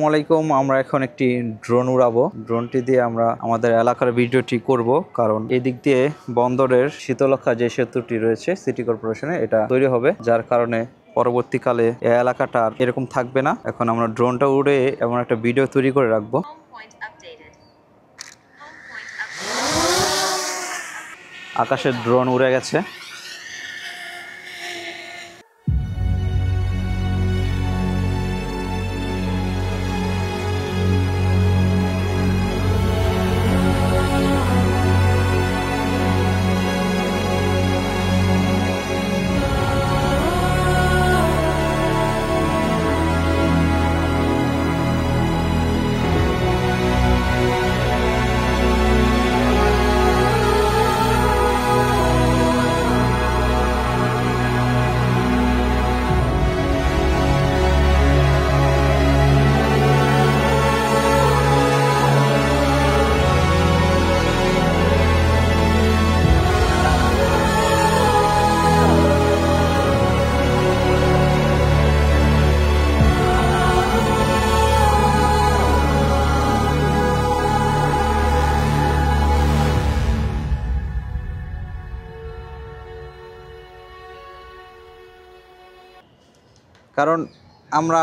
আলাইকুম। আমরা এখন একটি ড্রোন উড়াবো। ড্রোনটি দিয়ে আমরা আমাদের এলাকার ভিডিওটি করব, কারণ এই দিক দিয়ে বন্দরের শীতলক্ষা যে সেতুটি রয়েছে সিটি কর্পোরেশনে, এটা তৈরি হবে, যার কারণে পরবর্তীকালে এই এলাকাটা আর এরকম থাকবে না। এখন আমরা ড্রোনটা উড়ে এমন একটা ভিডিও তৈরি করে রাখবো। আকাশের ড্রোন উড়ে গেছে। কারণ আমরা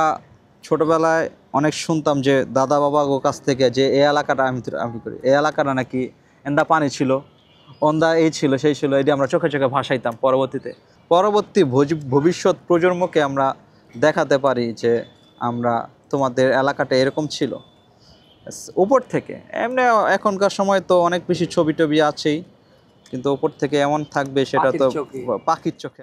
ছোটবেলায় অনেক শুনতাম যে দাদা বাবা গো কাছ থেকে যে এই এলাকাটা আমি করি, এই এলাকাটা নাকি এন্দা পানি ছিল, অন্দা এই ছিল সেই ছিল, এটি আমরা চোখে চোখে ভাসাইতাম। পরবর্তী ভবিষ্যৎ প্রজন্মকে আমরা দেখাতে পারি যে আমরা তোমাদের এলাকাটা এরকম ছিল উপর থেকে। এমনি এখনকার সময় তো অনেক বেশি ছবি টবি আছেই, কিন্তু উপর থেকে এমন থাকবে সেটা তো পাখির চোখে।